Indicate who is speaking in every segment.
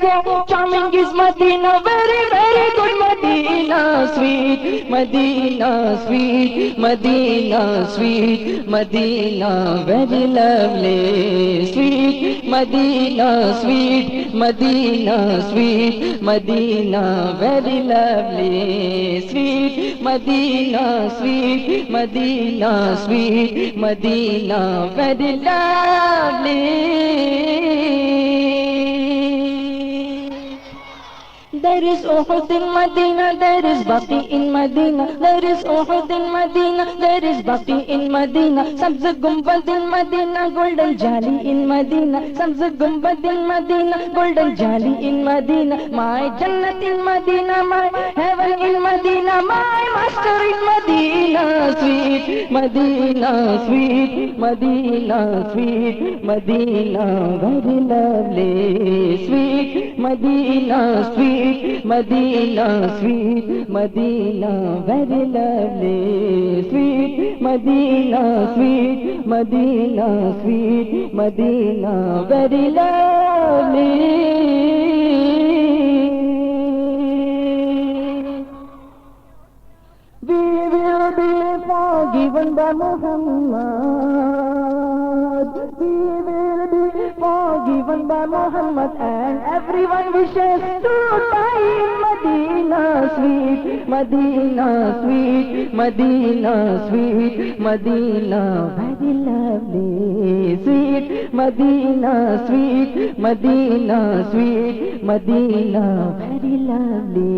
Speaker 1: go. Charming is Medina, very, very good Medina, sweet Medina, sweet Medina, sweet Medina, very lovely, sweet Medina, sweet Medina, sweet Medina, very lovely, sweet Medina, sweet Medina, sweet Medina, very lovely. There is Uhud in Medina, there is Baqi in Medina, there is Uhud in Medina, there is Baqi in Medina, Sabz Gumbad in Medina, Golden Jali in Medina, Sabz Gumbad in Medina, Golden Jali in Medina, my Jannat in Medina, my heaven in Medina, my master in Medina, sweet Medina, sweet Medina, sweet Medina, very lovely, sweet Medina, sweet Medina, sweet Medina, very lovely, sweet Medina, sweet Medina, sweet Medina, very lovely. We will be forgiven by Muhammad. We will be forgiven by Muhammad, and everyone wishes to die in Medina, sweet Medina, sweet Medina, sweet Medina, very lovely, sweet Medina, sweet Medina, sweet Medina, very lovely,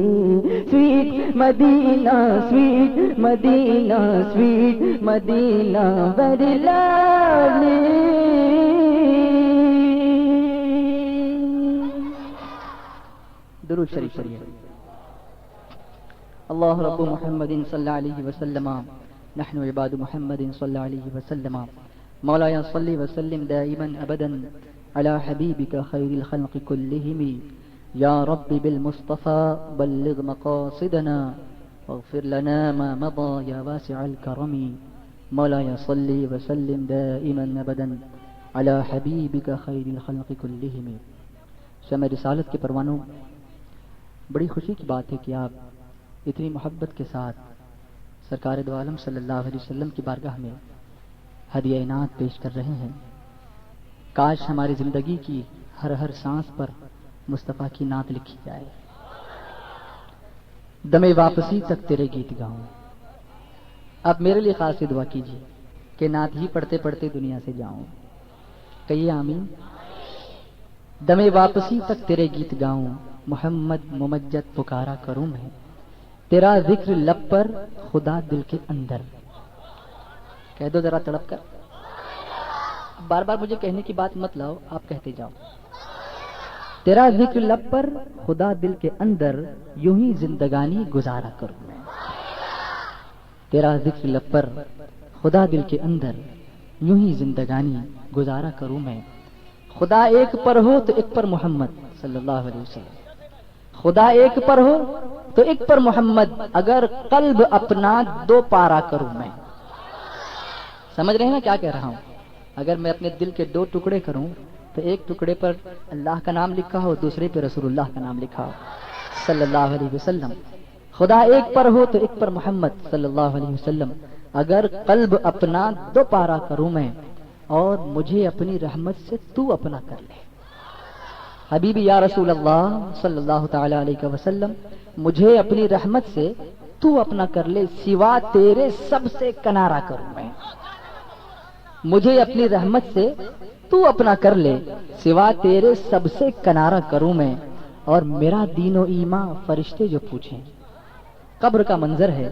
Speaker 1: sweet Medina, sweet Medina, sweet Medina, very lovely. درود شریف پڑھیے. اللہ رب محمد صلی اللہ علیہ وسلم نحن عباد محمد صلی اللہ علیہ وسلم مولایا صلی وسلم دائما ابدا على حبیبک خیر الخلق كلهم یا رب بالمصطفى بلغ مقاصدنا واغفر لنا ما مضى یا واسع الكرم مولایا صلی وسلم دائما ابدا على حبیبک خیر الخلق كلهم. شمع رسالت کے پروانوں، بڑی خوشی کی بات ہے کہ آپ اتنی محبت کے ساتھ سرکار دو عالم صلی اللہ علیہ وسلم کی بارگاہ میں ہدیہ عنایت پیش کر رہے ہیں. کاش ہماری زندگی کی ہر ہر سانس پر مصطفیٰ کی نعت لکھی جائے. دمے واپسی تک تیرے گیت گاؤں. اب میرے لیے خاص دعا کیجیے کہ نعت ہی پڑھتے پڑھتے دنیا سے جاؤں. کہیے آمین. دمے واپسی تک تیرے گیت گاؤں، محمد ممجد پکارا کروں میں، تیرا ذکر لب پر خدا دل کے اندر. کہہ دو ذرا تڑپ کر. بار بار مجھے کہنے کی بات مت لاؤ، آپ کہتے جاؤ. تیرا ذکر لب پر خدا دل کے اندر، یوں ہی زندگانی گزارا کروں میں. تیرا ذکر لب پر خدا دل کے اندر، یوں ہی زندگانی گزارا کروں میں. خدا ایک پر ہو تو ایک پر محمد صلی اللہ علیہ وسلم. خدا ایک پر ہو تو ایک پر محمد، اگر قلب اپنا دو پارا کروں میں. سمجھ رہے ہیں نا کیا کہہ رہا ہوں؟ اگر میں اپنے دل کے دو ٹکڑے کروں تو ایک ٹکڑے پر اللہ کا نام لکھا ہو، دوسرے پہ رسول اللہ کا نام لکھا ہو صلی اللہ علیہ وسلم. خدا ایک پر ہو تو ایک پر محمد صلی اللہ علیہ وسلم، اگر قلب اپنا دو پارا کروں میں، اور مجھے اپنی رحمت سے تو اپنا کر لے. حبیبی یا رسول اللہ صلی اللہ تعالی علیہ وسلم، مجھے اپنی رحمت سے تو اپنا کر لے، سوا تیرے سب سے کنارہ کروں میں. مجھے اپنی رحمت سے تو اپنا کر لے، سوا تیرے سب سے کنارہ کروں میں. اور میرا دین و ایمان فرشتے جو پوچھیں. قبر کا منظر ہے،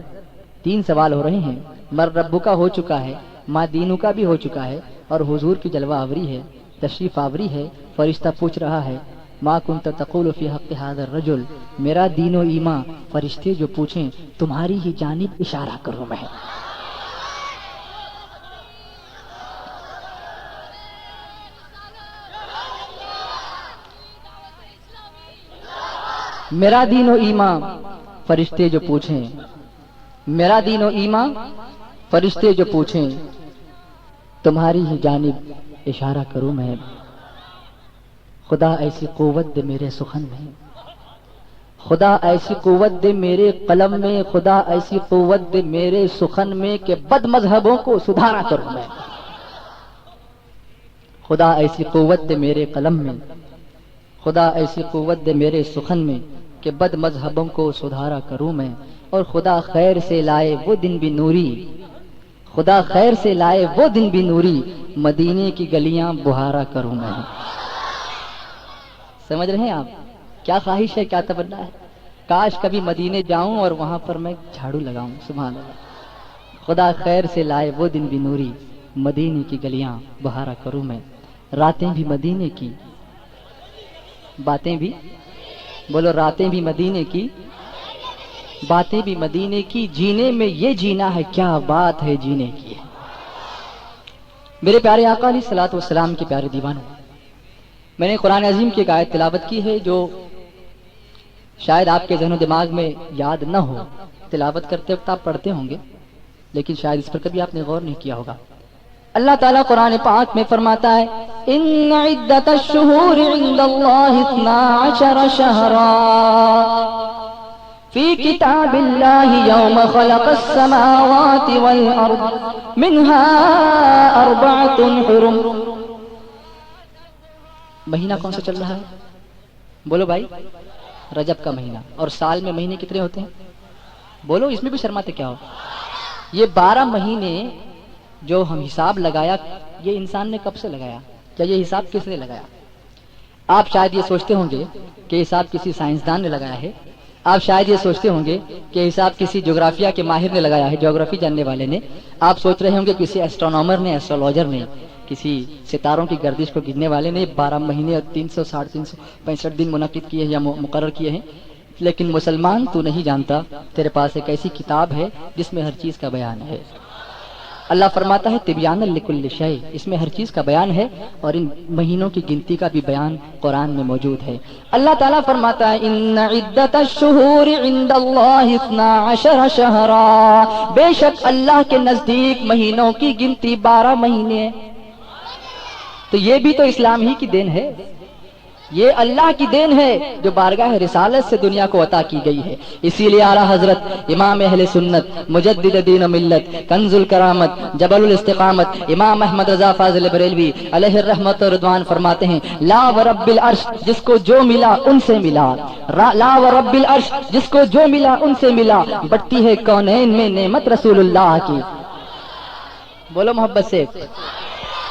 Speaker 1: 3 سوال ہو رہے ہیں. مر ربو کا ہو چکا ہے، ماں دینو کا بھی ہو چکا ہے، اور حضور کی جلوہ آوری ہے، تشریف آوری ہے. فرشتہ پوچھ رہا ہے ما کنت تقول فی حق هذا الرجل، میرا دین و ایمان فرشتے جو پوچھیں تمہاری ہی جانب اشارہ کروں میں. میرا دین و ایمان فرشتے جو پوچھیں، میرا دین و ایمان فرشتے جو پوچھیں تمہاری ہی جانب اشارہ کروں میں. خدا ایسی قوت دے میرے سخن میں، خدا ایسی قوت دے میرے قلم میں، خدا ایسی قوت دے میرے سخن میں کہ بد مذہبوں کو سدھارا کروں میں، خدا ایسی قوت دے میرے قلم میں، خدا ایسی قوت دے میرے سخن میں کہ بد مذہبوں کو سدھارا کروں میں، اور خدا خیر سے لائے وہ دن بھی نوری، خدا خیر سے لائے وہ دن بھی نوری، مدینے کی گلیاں بہارا کروں میں۔ سمجھ رہے ہیں آپ؟ کیا خواہش ہے، کیا تمنا ہے؟ کاش کبھی مدینے جاؤں اور وہاں پر میں جھاڑو لگاؤں۔ سبحان اللہ۔ خدا خیر سے لائے وہ دن بھی نوری، مدینے کی گلیاں بہارا کروں میں، راتیں بھی مدینے کی، باتیں بھی، بولو راتیں بھی مدینے کی، باتیں بھی مدینے کی، جینے میں یہ جینا ہے، کیا بات ہے جینے کی۔ میرے پیارے آقا علیہ الصلوۃ والسلام کے پیارے دیوانوں، میں نے قرآن عظیم کی ایک آیت تلاوت کی ہے جو شاید آپ کے ذہن و دماغ میں یاد نہ ہو، تلاوت کرتے وقت آپ پڑھتے ہوں گے لیکن شاید اس پر کبھی آپ نے غور نہیں کیا ہوگا۔ اللہ تعالیٰ قرآن پاک میں فرماتا ہے ان عدت الشہور عند اللہ 12 شہرا فی کتاب اللہ یوم خلق السماوات والارض منها 4 حرم۔ مہینہ کون سا چل رہا ہے؟ بولو بھائی، رجب کا مہینہ۔ اور سال میں مہینے کتنے ہوتے ہیں؟ بولو، اس میں بھی شرماتے کیا ہو؟ یہ 12 مہینے جو ہم حساب لگایا، یہ انسان نے کب سے لگایا؟ کیا یہ حساب کس نے لگایا؟ آپ شاید یہ سوچتے ہوں گے کہ حساب کسی سائنسدان نے لگایا ہے، آپ شاید یہ سوچتے ہوں گے کہ حساب کسی جغرافیہ کے ماہر نے لگایا ہے، جغرافی جاننے والے نے، آپ سوچ رہے ہوں گے کسی ایسٹرونومر نے، ایسٹرولوجر نے، کسی ستاروں کی گردش کو گننے والے نے 12 مہینے اور 360 365 دن منعقد کیے ہیں یا مقرر کیے ہیں۔ لیکن مسلمان تو نہیں جانتا، تیرے پاس ایک ایسی کتاب ہے جس میں ہر چیز کا بیان ہے۔ اللہ فرماتا ہے تبیانا لکل شیء، اس میں ہر چیز کا بیان ہے، اور ان مہینوں کی گنتی کا بھی بیان قرآن میں موجود ہے۔ اللہ تعالیٰ فرماتا ہے ان عدت الشہور عند اللہ 12 شہرا، بے شک اللہ کے نزدیک مہینوں کی گنتی 12 مہینے ہیں۔ تو یہ بھی تو اسلام ہی کی دین ہے، یہ اللہ کی دین ہے جو بارگاہ رسالت سے دنیا کو عطا کی گئی ہے۔ اسی لیے اعلیٰ حضرت امام اہل سنت، مجدد دین و ملت، کنز الکرامت، جبل الاستقامت، امام احمد رضا فاضل بریلوی علیہ الرحمت و رضوان فرماتے ہیں لا ورب العرش، جس کو جو ملا ان سے ملا، لا ورب العرش، جس کو جو ملا ان سے ملا، بٹتی ہے کونین میں نعمت رسول اللہ کی۔ بولو محبت سے،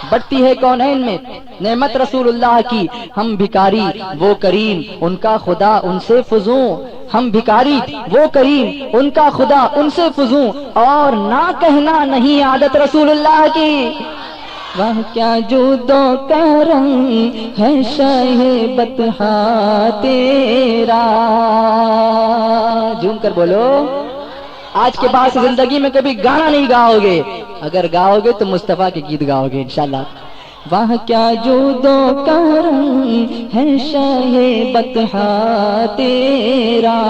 Speaker 1: بڑھتی ہے کونین میں نعمت رسول اللہ کی۔ ہم بھکاری وہ کریم ان کا خدا ان سے فزوں، ہم بھکاری وہ کریم ان کا خدا ان سے فزوں، اور نہ کہنا نہیں عادت رسول اللہ کی۔ وہ کیا جودو کرم ہے شاہ بطحا تیرا، جھوم کر بولو۔ آج کے بعد زندگی میں کبھی گانا نہیں گاؤ گے، اگر گاؤ گے تو مصطفیٰ کے گیت گاؤ گے انشاءاللہ۔ واہ کیا جودو کرم ہے شاہ بطحا تیرا،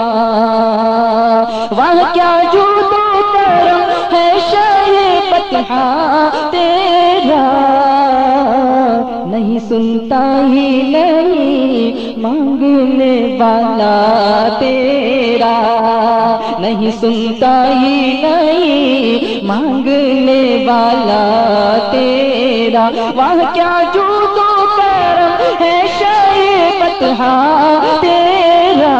Speaker 1: واہ کیا جودو کرم ہے شاہ بطحا تیرا، نہیں سنتا ہی نہیں مانگنے والا تیرا، نہیں سنتا ہی نہیں مانگنے والا تیرا، واہ کیا جود و کرم ہے شاہ بطحا تیرا،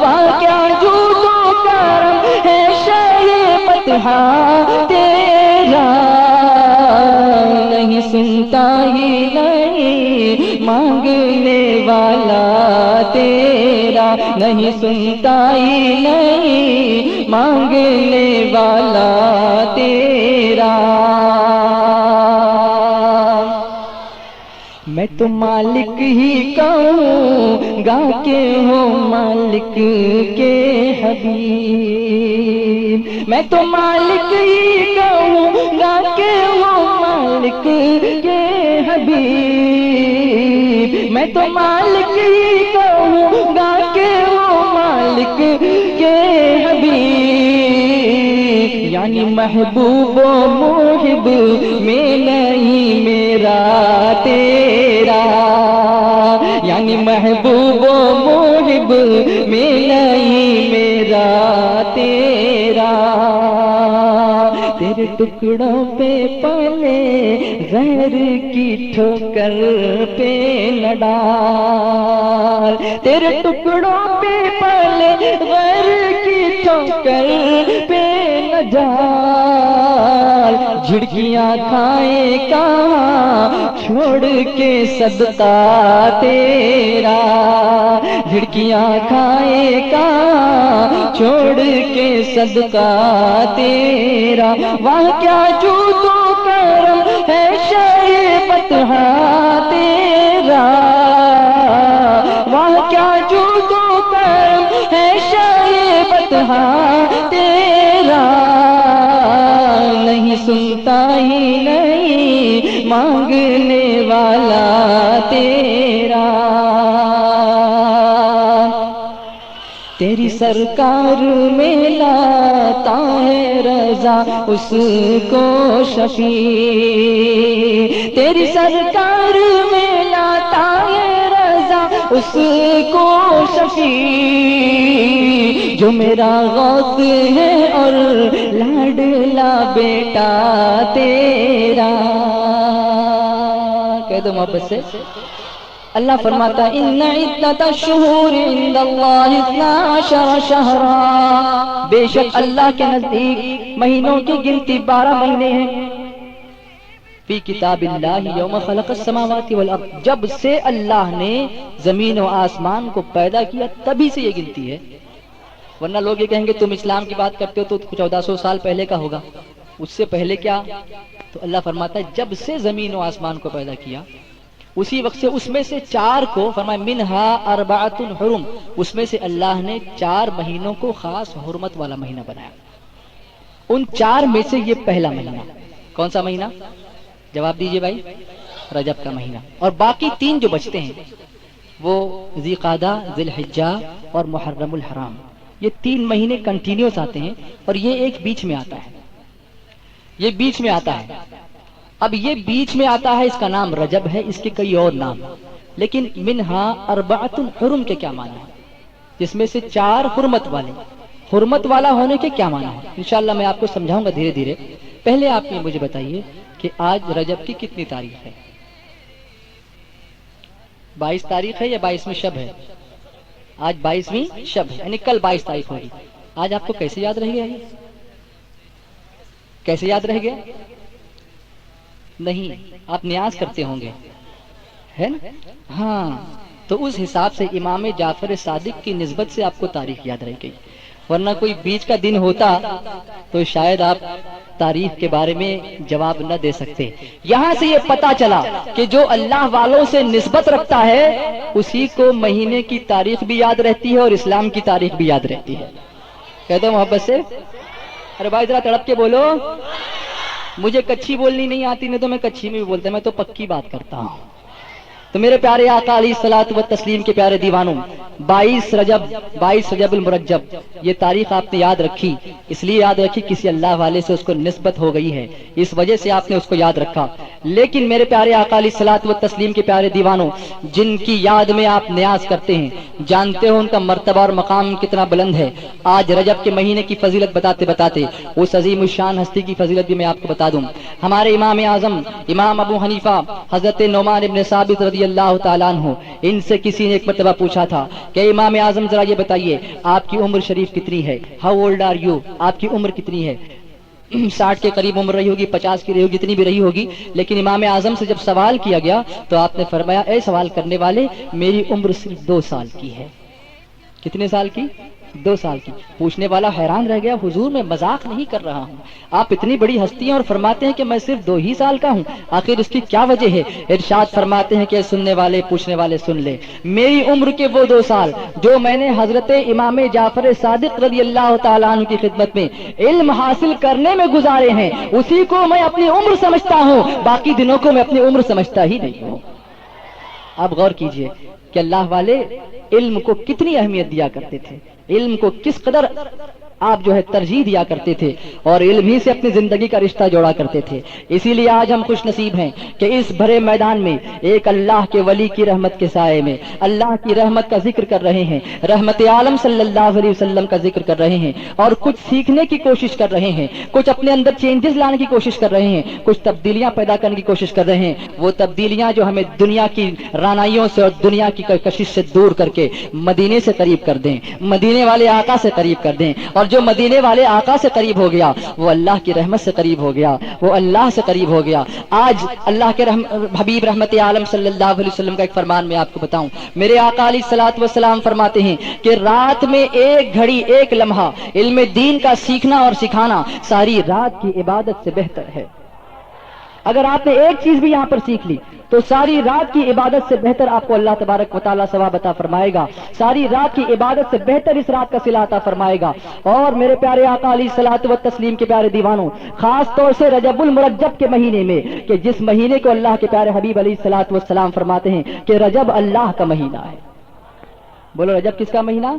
Speaker 1: واہ کیا جود و کرم ہے شاہ بطحا تیرا، نہیں سنتا ہی نہیں مانگنے والا تیرا، نہیں سنتا ہی نہیں مانگنے والا تیرا۔ میں تو مالک ہی کہوں گا کہ ہو مالک کے حبیب، میں تو مالک ہی کہوں گا کہ ہو مالک کے حبیب، میں تو مالک ہی کہوں گا کہ ہو مالک کے حبیب، یعنی محبوب و محب میں نہیں میرا تیرا، یعنی محبوب و محب میں نہیں میرا تیرا، تیرے ٹکڑوں پہ پلے غیر کی ٹھوکر پہ نہ ڈال، تیرے ٹکڑوں پہ پلے غیر کی ٹھوکر پہ نہ ڈال، جھڑکیاں کھائے کہاں چھوڑ کے صدقہ تیرا، جھڑکیاں کھائے کہاں چھوڑ کے صدقہ تیرا، وہاں کیا جود و کرم ہے شہ بطحہ تیرا، وہاں کیا جود و کرم ہے شہ بطحہ تیرا، نہیں سنتا ہی نہیں مانگنے والا تیرا، تیری سرکار میں لاتا ہے رضا اس کو شفیع، تیری سرکار میں لاتا ہے رضا اس کو شفیع، جو میرا غوث ہے اور لاڈلا بیٹا تیرا، کہہ دو محبت سے۔ اللہ فرماتا ہے ان عدت الشہور عند اللہ 12 شہرا، بے شک اللہ کے نزدیک مہینوں کی گنتی 12 مہینے ہیں، فی کتاب اللہ یوم خلق السماوات والارض، جب سے اللہ نے زمین و آسمان کو پیدا کیا تبھی سے یہ گنتی ہے، ورنہ لوگ یہ کہیں گے تم اسلام کی بات کرتے ہو تو 1400 سال پہلے کا ہوگا، اس سے پہلے کیا؟ تو اللہ فرماتا ہے جب سے زمین و آسمان کو پیدا کیا اسی وقت سے اس میں سے 4 کو فرمایا منہا 4 حرم، اس میں سے اللہ نے 4 مہینوں کو خاص حرمت والا مہینہ بنایا، ان 4 میں سے یہ پہلا مہینہ کون سا مہینہ؟ جواب دیجئے بھائی، رجب کا مہینہ، اور باقی 3 جو بچتے ہیں وہ ذی قعدہ، ذی الحجہ اور محرم الحرام، یہ 3 مہینے کنٹینیوس آتے ہیں، اور یہ ایک بیچ میں آتا ہے، یہ بیچ میں آتا ہے، اب یہ بیچ میں آتا ہے، اس کا نام رجب ہے، اس کے کئی اور نام، لیکن منہا 4 حرم کے کیا معنی ہے؟ جس میں سے 4 حرمت والے، حرمت والا ہونے کے کیا معنی ہے؟ انشاءاللہ میں آپ کو سمجھاؤں گا دھیرے دھیرے۔ پہلے آپ یہ مجھے بتائیے کہ آج رجب کی کتنی تاریخ ہے؟ 22 تاریخ ہے یا 22ویں شب ہے؟ آج 22ویں شب ہے، یعنی کل 22 تاریخ ہوگی۔ آج آپ کو کیسے یاد رہ گیا؟ کیسے یاد رہ گیا؟ نہیں، آپ نیاز کرتے ہوں گے، ہے نا؟ ہاں، تو اس حساب سے امام جعفر صادق کی نسبت سے آپ کو تاریخ یاد رہ گئی، ورنہ کوئی بیچ کا دن ہوتا تو شاید آپ تاریخ کے بارے میں جواب نہ دے سکتے۔ یہاں سے یہ پتا چلا کہ جو اللہ والوں سے نسبت رکھتا ہے اسی کو مہینے کی تاریخ بھی یاد رہتی ہے اور اسلام کی تاریخ بھی یاد رہتی ہے۔ کہہ دو محبت سے، ارے بھائی ذرا تڑپ کے بولو، مجھے کچھی بولنی نہیں آتی، نہیں تو میں کچھی میں بھی بولتا، میں تو پکی بات کرتا ہوں۔ تو میرے پیارے آقا علیہ الصلوۃ والتسلیم کے پیارے دیوانوں، 22 رجب المرجب، یہ تاریخ آپ نے یاد رکھی، اس لیے یاد رکھی کسی اللہ والے سے اس کو نسبت ہو گئی ہے، اس وجہ سے آپ نے اس کو یاد رکھا۔ لیکن میرے پیارے آقا علیہ الصلوۃ والتسلیم کے پیارے دیوانوں، جن کی یاد میں آپ نیاز کرتے ہیں، جانتے ہو ان کا مرتبہ اور مقام کتنا بلند ہے، آج رجب کے مہینے کی فضیلت بتاتے بتاتے اس عظیم الشان ہستی کی فضیلت بھی میں آپ کو بتا دوں۔ ہمارے امام اعظم امام ابو حنیفہ حضرت نعمان ابن ثابت رضی اللہ تعالیٰ عنہ، ان سے کسی نے ایک مرتبہ پوچھا تھا کہ امام اعظم ذرا یہ بتائیے آپ کی عمر شریف کتنی ہے؟ How old are you? آپ کی عمر کتنی ہے؟ 60 کے قریب عمر رہی ہوگی، 50 کی رہی ہوگی، جتنی بھی رہی ہوگی، لیکن امام اعظم سے جب سوال کیا گیا تو آپ نے فرمایا اے سوال کرنے والے، میری عمر صرف 2 سال کی ہے۔ کتنے سال کی؟ 2 سال کی۔ پوچھنے والا حیران رہ گیا، حضور میں مذاق نہیں کر رہا ہوں، آپ اتنی بڑی ہستی ہیں اور فرماتے ہیں کہ میں صرف 2 ہی سال کا ہوں، آخر اس کی کیا وجہ ہے؟ ارشاد فرماتے ہیں کہ سننے والے پوچھنے والے سن لے، میری عمر کے وہ 2 سال جو میں نے حضرت امام جعفر صادق رضی اللہ تعالیٰ عنہ کی خدمت میں علم حاصل کرنے میں گزارے ہیں، اسی کو میں اپنی عمر سمجھتا ہوں، باقی دنوں کو میں اپنی عمر سمجھتا ہی نہیں ہوں۔ آپ غور کیجئے کہ اللہ والے علم کو کتنی اہمیت دیا کرتے تھے۔ علم کو کس قدر آپ جو ہے ترجیح دیا کرتے تھے اور علم ہی سے اپنی زندگی کا رشتہ جوڑا کرتے تھے. اسی لیے آج ہم خوش نصیب ہیں کہ اس بھرے میدان میں ایک اللہ کے ولی کی رحمت کے سائے میں اللہ کی رحمت کا ذکر کر رہے ہیں, رحمت عالم صلی اللہ علیہ وسلم کا ذکر کر رہے ہیں, اور کچھ سیکھنے کی کوشش کر رہے ہیں, کچھ اپنے اندر چینجز لانے کی کوشش کر رہے ہیں, کچھ تبدیلیاں پیدا کرنے کی کوشش کر رہے ہیں. وہ تبدیلیاں جو ہمیں دنیا کی رانائیوں سے اور دنیا کی کشش سے دور کر کے مدینے سے قریب کر دیں, مدینے والے آقا سے قریب کر دیں. اور جو مدینے والے آقا سے قریب ہو گیا وہ اللہ کی رحمت سے قریب ہو گیا, وہ اللہ سے قریب ہو گیا. آج اللہ کے حبیب رحمت عالم صلی اللہ علیہ وسلم کا ایک فرمان میں آپ کو بتاؤں. میرے آقا علیہ الصلوۃ والسلام فرماتے ہیں کہ رات میں ایک گھڑی ایک لمحہ علم دین کا سیکھنا اور سکھانا ساری رات کی عبادت سے بہتر ہے. اگر آپ نے ایک چیز بھی یہاں پر سیکھ لی تو ساری رات کی عبادت سے بہتر آپ کو اللہ تبارک و تعالیٰ ثواب عطا فرمائے گا, ساری رات کی عبادت سے بہتر اس رات کا صلہ عطا فرمائے گا. اور میرے پیارے آقا علیہ الصلوۃ والتسلیم کے پیارے دیوانوں, خاص طور سے رجب المرجب کے مہینے میں, کہ جس مہینے کو اللہ کے پیارے حبیب علیہ الصلوۃ والسلام فرماتے ہیں کہ رجب اللہ کا مہینہ ہے. بولو رجب کس کا مہینہ؟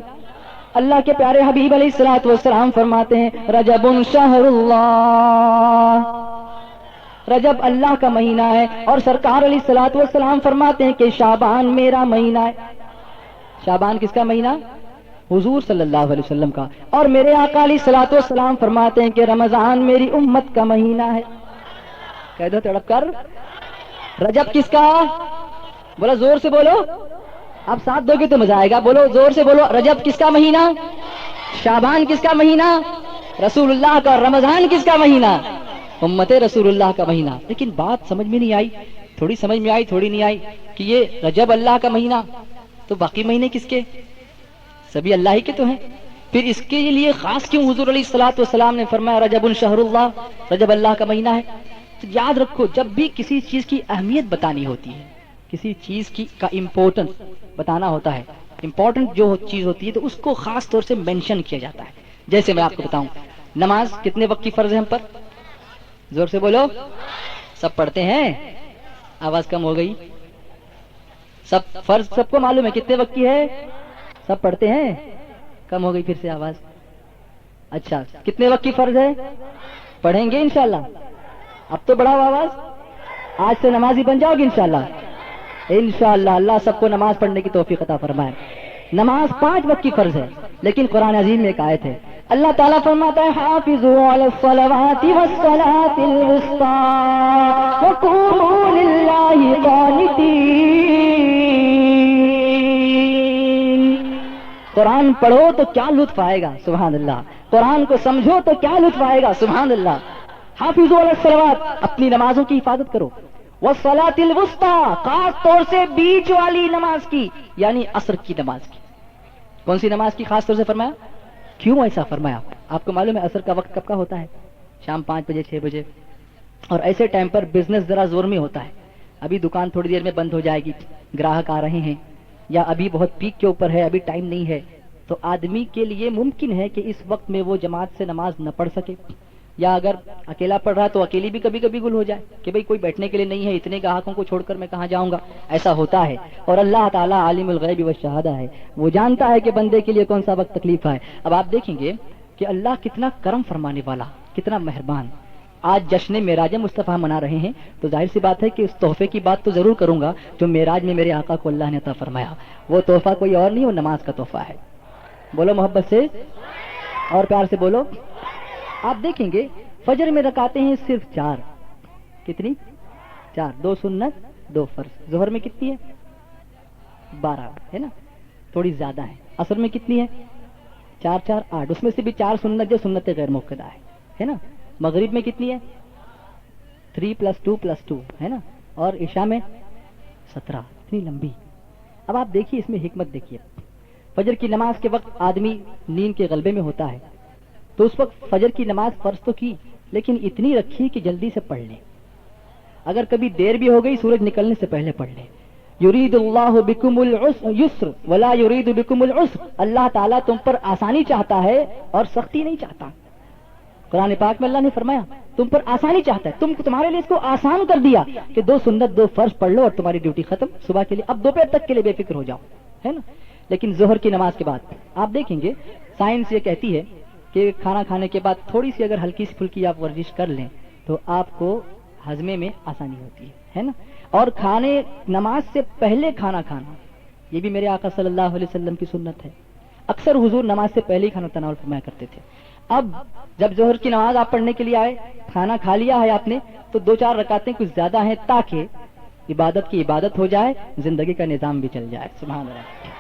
Speaker 1: اللہ کے پیارے حبیب علیہ الصلوۃ والسلام فرماتے ہیں رجب شہر اللہ, رجب اللہ کا مہینہ ہے. اور سرکار علیہ الصلوۃ والسلام فرماتے ہیں کہ شعبان میرا مہینہ ہے. شعبان کس کا مہینہ؟ حضور صلی اللہ علیہ وسلم کا. اور میرے آقا علیہ الصلوۃ والسلام فرماتے ہیں کہ رمضان میری امت کا مہینہ ہے. کہہ دو تڑپ کر, رجب کس کا؟ بولا زور سے بولو, آپ ساتھ دو گے تو مزہ آئے گا. بولو زور سے بولو, رجب کس کا مہینہ؟ شعبان کس کا مہینہ؟ رسول اللہ کا. رمضان کس کا مہینہ؟ امت رسول اللہ کا مہینہ. لیکن بات سمجھ میں نہیں آئی, تھوڑی سمجھ میں آئی تھوڑی نہیں آئی, کہ یہ رجب اللہ کا مہینہ تو باقی مہینے کس کے؟ سبھی اللہ ہی کے تو ہیں. پھر اس کے لیے خاص کیوں حضور علیہ الصلوۃ والسلام نے فرمایا رجب شہر اللہ, رجب اللہ کا مہینہ ہے؟ تو یاد رکھو, جب بھی کسی چیز کی اہمیت بتانی ہوتی ہے, کسی چیز کی کا امپورٹنس بتانا ہوتا ہے, امپورٹنٹ جو چیز ہوتی ہے تو اس کو خاص طور سے مینشن کیا جاتا ہے. جیسے میں آپ کو بتاؤں, نماز کتنے وقت کی فرض ہے ہم پر؟ زور سے بولو. سب پڑھتے ہیں؟ آواز کم ہو گئی. سب فرض سب کو معلوم ہے کتنے وقت کی ہے؟ سب پڑھتے ہیں؟ کم ہو گئی پھر سے آواز. اچھا, کتنے وقت کی فرض ہے؟ پڑھیں گے انشاءاللہ. اب تو بڑھاؤ آواز, آج سے نمازی بن جاؤ گے انشاءاللہ. انشاءاللہ اللہ سب کو نماز پڑھنے کی توفیق عطا فرمائے. نماز 5 وقت کی فرض ہے, لیکن قرآن عظیم میں ایک آیت ہے, اللہ تعالیٰ فرماتا ہے حافظوا علی الصلوات والصلاۃ الوسطی وقوموا للہ قانتین. قرآن پڑھو تو کیا لطف آئے گا, سبحان اللہ. قرآن کو سمجھو تو کیا لطف آئے گا, سبحان اللہ. حافظوا علی الصلوات, اپنی نمازوں کی حفاظت کرو. والصلاۃ الوسطی, خاص طور سے بیچ والی نماز کی, یعنی عصر کی نماز کی. کون سی نماز کی خاص طور سے فرمایا؟ کیوں ایسا فرمایا؟ آپ کو معلوم ہے عصر کا وقت کب کا ہوتا ہے؟ شام 5 بجے 6 بجے. اور ایسے ٹائم پر بزنس ذرا زور میں ہوتا ہے. ابھی دکان تھوڑی دیر میں بند ہو جائے گی, گراہک آ رہے ہیں, یا ابھی بہت پیک کے اوپر ہے, ابھی ٹائم نہیں ہے, تو آدمی کے لیے ممکن ہے کہ اس وقت میں وہ جماعت سے نماز نہ پڑھ سکے, یا اگر اکیلا پڑھ رہا تو اکیلی بھی کبھی کبھی گل ہو جائے کہ بھئی کوئی بیٹھنے کے لیے نہیں ہے, اتنے گاہکوں کو چھوڑ کر میں کہاں جاؤں گا. ایسا ہوتا ہے. اور اللہ تعالیٰ عالم الغیب والشہادہ ہے, وہ جانتا ہے کہ بندے کے لیے کون سا وقت تکلیف ہے. اب آپ دیکھیں گے کہ اللہ کتنا کرم فرمانے والا, کتنا مہربان. آج جشن معراج مصطفیٰ منا رہے ہیں, تو ظاہر سی بات ہے کہ اس تحفے کی بات تو ضرور کروں گا جو معراج میں میرے آقا کو اللہ نے عطا فرمایا. وہ تحفہ کوئی اور نہیں, وہ نماز کا تحفہ ہے. بولو محبت سے اور پیار سے بولو. آپ دیکھیں گے فجر میں رکعتیں ہیں صرف 4. کتنی؟ 4. 2 سنت 2 فرض. ظہر میں کتنی ہے؟ 12 ہے نا, تھوڑی زیادہ ہے. عصر میں کتنی ہے؟ 4 4 8. اس میں سے بھی 4 سنت جو سنت غیر موقدہ ہے نا. مغرب میں کتنی ہے؟ 3 + 2 + 2 ہے نا. اور عشاء میں 17. اتنی لمبی. اب آپ دیکھیے اس میں حکمت دیکھیے. فجر کی نماز کے وقت آدمی نیند کے غلبے میں ہوتا ہے, تو اس وقت فجر کی نماز فرض تو کی, لیکن اتنی رکھی کہ جلدی سے پڑھ لیں. اگر کبھی دیر بھی ہو گئی سورج نکلنے سے پہلے پڑھ لیں. یرید اللہ بکم العسر ولا یرید بکم العسر, اللہ تعالیٰ تم پر آسانی چاہتا ہے اور سختی نہیں چاہتا. قرآن پاک میں اللہ نے فرمایا تم پر آسانی چاہتا ہے, تمہارے لیے اس کو آسان کر دیا کہ 2 سنت 2 فرض پڑھ لو اور تمہاری ڈیوٹی ختم. صبح کے لیے اب دوپہر تک کے لیے بے فکر ہو جاؤ, ہے نا. لیکن ظہر کی نماز کے بعد آپ دیکھیں گے سائنس یہ کہتی ہے کہ کھانا کھانے کے بعد تھوڑی سی اگر ہلکی سی پھلکی آپ ورزش کر لیں تو آپ کو ہضمے میں آسانی ہوتی ہے نا. اور نماز سے پہلے کھانا کھانا یہ بھی میرے آقا صلی اللہ علیہ وسلم کی سنت ہے. اکثر حضور نماز سے پہلے ہی کھانا تناول فرمایا کرتے تھے. اب جب ظہر کی نماز آپ پڑھنے کے لیے آئے, کھانا کھا لیا ہے آپ نے, تو 2-4 رکعتیں کچھ زیادہ ہیں تاکہ عبادت کی عبادت ہو جائے, زندگی کا نظام بھی چل جائے. سبحان اللہ.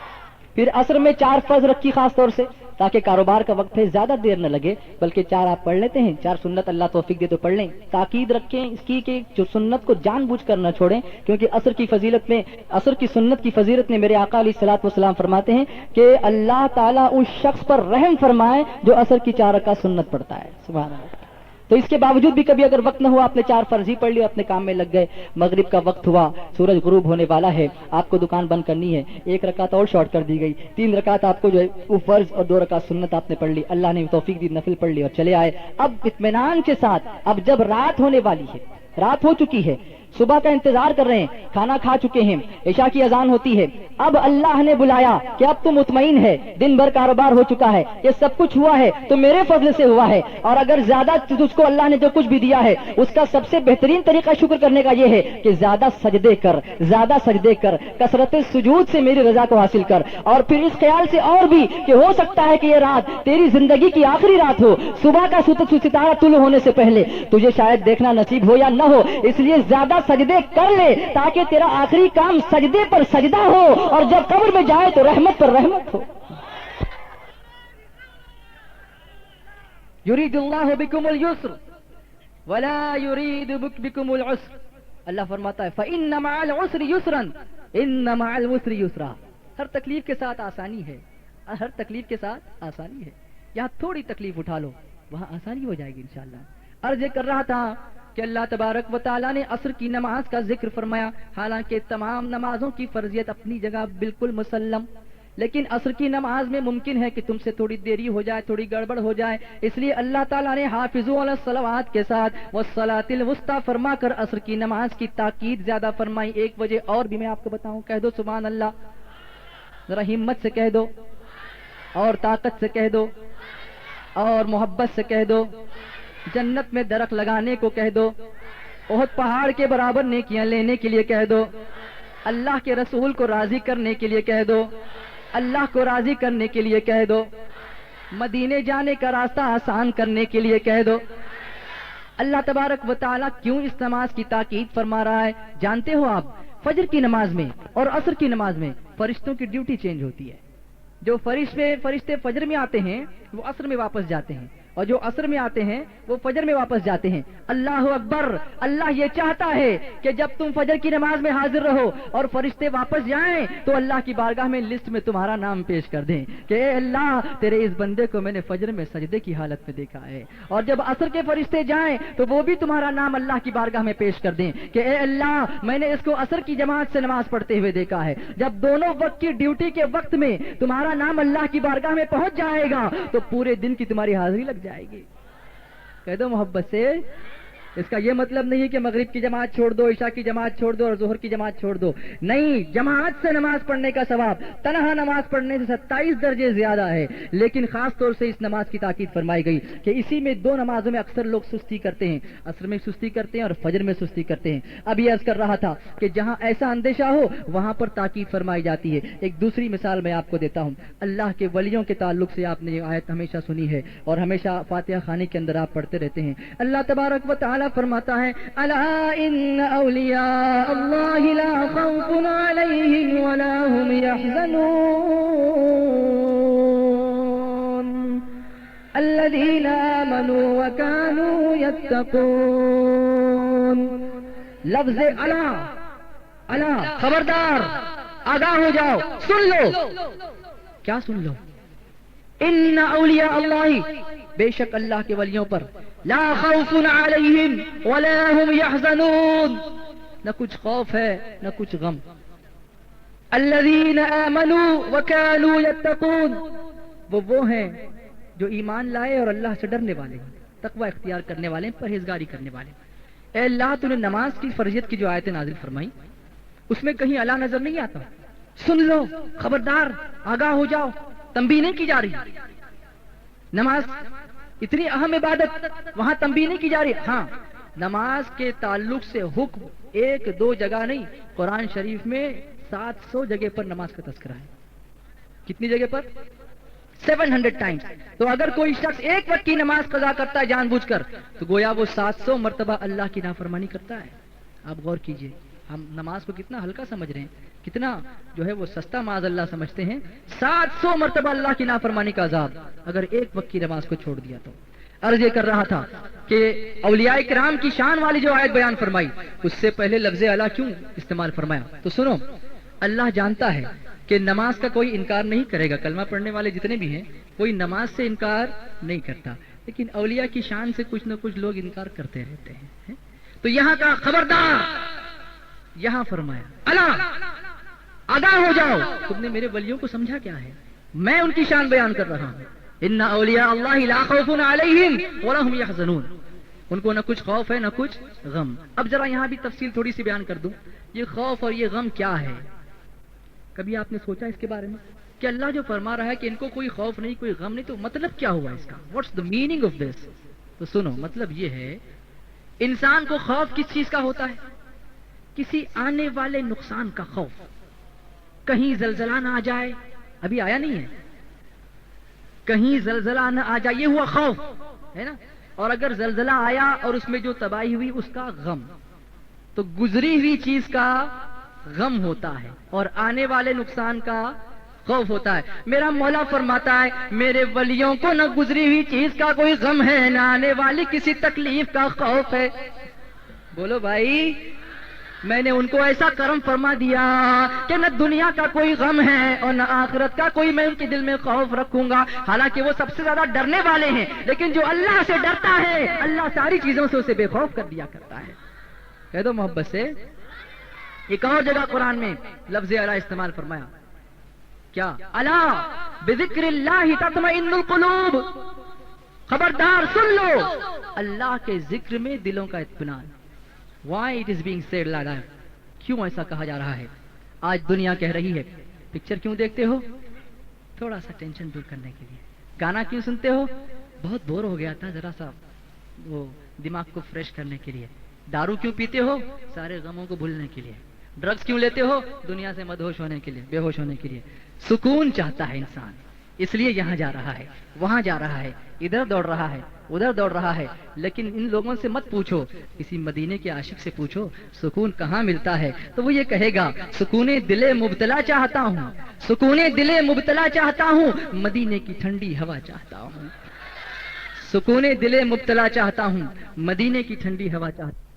Speaker 1: پھر عصر میں 4 فرض رکھی خاص طور سے تاکہ کاروبار کا وقت ہے, زیادہ دیر نہ لگے, بلکہ 4 آپ پڑھ لیتے ہیں, 4 سنت اللہ توفیق دے تو پڑھ لیں. تاکید رکھیں اس کی کہ جو سنت کو جان بوجھ کر نہ چھوڑیں, کیونکہ عصر کی سنت کی فضیلت میں میرے آقا علیہ الصلوۃ والسلام فرماتے ہیں کہ اللہ تعالیٰ اس شخص پر رحم فرمائے جو عصر کی 4 رکعت سنت پڑھتا ہے. سبحان اللہ. تو اس کے باوجود بھی کبھی اگر وقت نہ ہوا, آپ نے 4 فرض ہی پڑھ لی, اپنے کام میں لگ گئے, مغرب کا وقت ہوا, سورج غروب ہونے والا ہے, آپ کو دکان بند کرنی ہے, 1 رکعت اور شارٹ کر دی گئی, 3 رکعت آپ کو جو ہے وہ فرض اور 2 رکعت سنت آپ نے پڑھ لی, اللہ نے توفیق دی, نفل پڑھ لی اور چلے آئے. اب اطمینان کے ساتھ, اب جب رات ہونے والی ہے, رات ہو چکی ہے, صبح کا انتظار کر رہے ہیں, کھانا کھا چکے ہیں, عشاء کی اذان ہوتی ہے, اب اللہ نے بلایا کہ اب تو مطمئن ہے, دن بھر کاروبار ہو چکا ہے, یہ سب کچھ ہوا ہے تو میرے فضل سے ہوا ہے, اور اگر زیادہ تجھ کو اللہ نے جو کچھ بھی دیا ہے اس کا سب سے بہترین طریقہ شکر کرنے کا یہ ہے کہ زیادہ سجدے کر, کثرت سجود سے میری رضا کو حاصل کر, اور پھر اس خیال سے اور بھی کہ ہو سکتا ہے کہ یہ رات تیری زندگی کی آخری رات ہو, صبح کا ستارہ طلوع ہونے سے پہلے تجھے شاید دیکھنا نصیب ہو یا نہ ہو, اس لیے زیادہ سجدے کر لے تاکہ تیرا آخری کام سجدے پر سجدہ ہو, اور جب قبر میں جائے تو رحمت پر رحمت ہو. یرید اللہ بکم اليسر ولا یرید بکم العسر. اللہ فرماتا ہے فإن مع العسر یسرا ان مع العسر یسرا. ہر تکلیف کے ساتھ آسانی ہے, ہر تکلیف کے ساتھ آسانی ہے. یہاں تھوڑی تکلیف اٹھا لو, وہاں آسانی ہو جائے گی انشاءاللہ. عرض کر رہا تھا کہ اللہ تبارک و تعالیٰ نے عصر کی نماز کا ذکر فرمایا, حالانکہ تمام نمازوں کی فرضیت اپنی جگہ بالکل مسلم, لیکن عصر کی نماز میں ممکن ہے کہ تم سے تھوڑی دیری ہو جائے, تھوڑی گڑبڑ ہو جائے, اس لیے اللہ تعالیٰ نے حافظوا علی الصلوات کے ساتھ والصلاۃ الوسطی فرما کر عصر کی نماز کی تاکید زیادہ فرمائی. ایک وجہ اور بھی میں آپ کو بتاؤں, کہہ دو سبحان اللہ, ذرا ہمت سے کہہ دو, اور طاقت سے کہہ دو, اور محبت سے کہہ دو, جنت میں درخت لگانے کو کہہ دو, احد پہاڑ کے برابر نیکیاں لینے کے لیے کہہ دو, اللہ کے رسول کو راضی کرنے کے لیے کہہ دو, اللہ کو راضی کرنے کے لیے کہہ دو, مدینے جانے کا راستہ آسان کرنے کے لیے کہہ دو. اللہ تبارک و تعالیٰ کیوں اس نماز کی تاکید فرما رہا ہے جانتے ہو آپ؟ فجر کی نماز میں اور عصر کی نماز میں فرشتوں کی ڈیوٹی چینج ہوتی ہے. جو فرشتے فجر میں آتے ہیں وہ عصر میں واپس جاتے ہیں, اور جو عصر میں آتے ہیں وہ فجر میں واپس جاتے ہیں. اللہ اکبر. اللہ یہ چاہتا ہے کہ جب تم فجر کی نماز میں حاضر رہو اور فرشتے واپس جائیں تو اللہ کی بارگاہ میں لسٹ میں تمہارا نام پیش کر دیں کہ اے اللہ تیرے اس بندے کو میں نے فجر میں سجدے کی حالت میں دیکھا ہے, اور جب عصر کے فرشتے جائیں تو وہ بھی تمہارا نام اللہ کی بارگاہ میں پیش کر دیں کہ اے اللہ میں نے اس کو عصر کی جماعت سے نماز پڑھتے ہوئے دیکھا ہے. جب دونوں وقت کی ڈیوٹی کے وقت میں تمہارا نام اللہ کی بارگاہ میں پہنچ جائے گا تو پورے دن کی تمہاری حاضری لگ جائے گی. کہہ دو محبت سے. اس کا یہ مطلب نہیں کہ مغرب کی جماعت چھوڑ دو, عشاء کی جماعت چھوڑ دو اور ظہر کی جماعت چھوڑ دو. نہیں, جماعت سے نماز پڑھنے کا ثواب تنہا نماز پڑھنے سے 27 درجے زیادہ ہے. لیکن خاص طور سے اس نماز کی تاکید فرمائی گئی کہ اسی میں 2 نمازوں میں اکثر لوگ سستی کرتے ہیں, عصر میں سستی کرتے ہیں اور فجر میں سستی کرتے ہیں. اب یہ عرض کر رہا تھا کہ جہاں ایسا اندیشہ ہو وہاں پر تاکید فرمائی جاتی ہے. ایک دوسری مثال میں آپ کو دیتا ہوں. اللہ کے ولیوں کے تعلق سے آپ نے یہ آیت ہمیشہ سنی ہے اور ہمیشہ فاتحہ خانی کے اندر آپ پڑھتے رہتے ہیں. اللہ تبارک و تعالیٰ فرماتا ہے الا ان اولیاء اللہ لا خوف علیہم ولا هم يحزنون الذین آمنوا وكانوا يتقون. لفظ الا خبردار, آگاہ ہو جاؤ, سن لو. کیا سن لو؟ ان اولیاء اللہ, بے شک اللہ کے ولیوں پر لا خوف علیہم ولا هم يحزنون, نہ کچھ خوف ہے نہ کچھ غم. الذین آمنوا وكانوا يتقون, وہ ہیں جو ایمان لائے اور اللہ سے ڈرنے والے ہیں, تقوی اختیار کرنے والے ہیں, پرہیزگاری کرنے والے ہیں. اے اللہ تو نے نماز کی فرضیت کی جو آیتیں نازل فرمائی اس میں کہیں اللہ نظر نہیں آتا؟ سن لو، خبردار، آگاہ ہو جاؤ، تنبیہ نہیں کی جا رہی. نماز اتنی اہم عبادت، وہاں تنبیہ نہیں کی جا رہی. ہاں نماز کے تعلق سے حکم ایک دو جگہ نہیں، قرآن شریف میں 700 جگہ پر نماز کا تذکرہ ہے. کتنی جگہ پر؟ 700 ٹائمز. تو اگر کوئی شخص ایک وقت کی نماز قضا کرتا ہے جان بوجھ کر، تو گویا وہ 700 مرتبہ اللہ کی نافرمانی کرتا ہے. آپ غور کیجئے، ہم نماز کو کتنا ہلکا سمجھ رہے ہیں، کتنا جو ہے وہ سستا معاذ اللہ سمجھتے ہیں. 700 مرتبہ اللہ کی نافرمانی کا عذاب اگر ایک وقت کی نماز کو چھوڑ دیا تو. عرض یہ کر رہا تھا کہ اولیاء کرام کی شان والی جو آیت بیان فرمائی، اس سے پہلے لفظ اعلیٰ کیوں استعمال فرمایا؟ تو سنو، اللہ جانتا ہے کہ نماز کا کوئی انکار نہیں کرے گا. کلمہ پڑھنے والے جتنے بھی ہیں کوئی نماز سے انکار نہیں کرتا، لیکن اولیاء کی شان سے کچھ نہ کچھ لوگ انکار کرتے رہتے ہیں. تو یہاں کا خبردار، یہاں فرمایا اللہ آگاہ ہو جاؤ. تم نے میرے ولیوں کو سمجھا کیا ہے؟ میں ان کی شان بیان کر رہا ہوں. ان اولیاء اللہ لا خوف علیہم ولا هم يحزنون. ان کو نہ کچھ خوف ہے نہ کچھ غم. اب ذرا یہاں بھی تفصیل تھوڑی سی بیان کر دوں. یہ خوف اور یہ غم کیا ہے؟ کبھی آپ نے سوچا اس کے بارے میں کہ اللہ جو فرما رہا ہے کہ ان کو کوئی خوف نہیں کوئی غم نہیں، تو مطلب کیا ہوا اس کا؟ What's the meaning of this? تو سنو، مطلب یہ ہے انسان کو خوف کس چیز کا ہوتا ہے؟ کسی آنے والے نقصان کا خوف. کہیں زلزلہ نہ آ جائے، ابھی آیا نہیں ہے، کہیں زلزلہ نہ آ جائے، یہ ہوا خوف ہے نا. اور اگر زلزلہ آیا اور اس میں جو تباہی ہوئی اس کا غم. تو گزری ہوئی چیز کا غم ہوتا ہے اور آنے والے نقصان کا خوف ہوتا ہے. میرا مولا فرماتا ہے میرے ولیوں کو نہ گزری ہوئی چیز کا کوئی غم ہے، نہ آنے والی کسی تکلیف کا خوف ہے. بولو بھائی، میں نے ان کو ایسا کرم فرما دیا کہ نہ دنیا کا کوئی غم ہے اور نہ آخرت کا کوئی میں ان کے دل میں خوف رکھوں گا. حالانکہ وہ سب سے زیادہ ڈرنے والے ہیں، لیکن جو اللہ سے ڈرتا ہے اللہ ساری چیزوں سے اسے بے خوف کر دیا کرتا ہے. کہہ دو محبت سے. ایک اور جگہ قرآن میں لفظ اعلیٰ استعمال فرمایا. کیا؟ الا بذکر اللہ تطمئن القلوب. خبردار سن لو، اللہ کے ذکر میں دلوں کا اطمینان. Why it is being said like that؟ کیوں ایسا کہا جا رہا ہے؟ آج دنیا کہہ رہی ہے پکچر کیوں دیکھتے ہو؟ تھوڑا سا ٹینشن دور کرنے کے لیے. گانا کیوں سنتے ہو؟ بہت بور ہو گیا تھا، ذرا سا وہ دماغ کو فریش کرنے کے لیے. دارو کیوں پیتے ہو؟ سارے غموں کو بھولنے کے لیے. ڈرگز کیوں لیتے ہو؟ دنیا سے مدہوش ہونے کے لیے، بے ہوش ہونے کے لیے. سکون چاہتا ہے انسان، اس لیے یہاں جا رہا ہے، وہاں جا رہا ہے، ادھر دوڑ رہا ہے، ادھر دوڑ رہا ہے. لیکن ان لوگوں سے مت پوچھو، کسی مدینے کے عاشق سے پوچھو سکون کہاں ملتا ہے، تو وہ یہ کہے گا سکون دل مبتلا چاہتا ہوں، سکون دل مبتلا چاہتا ہوں، مدینے کی ٹھنڈی ہوا چاہتا ہوں. سکون دل مبتلا چاہتا ہوں، مدینے کی ٹھنڈی ہوا چاہتا ہوں.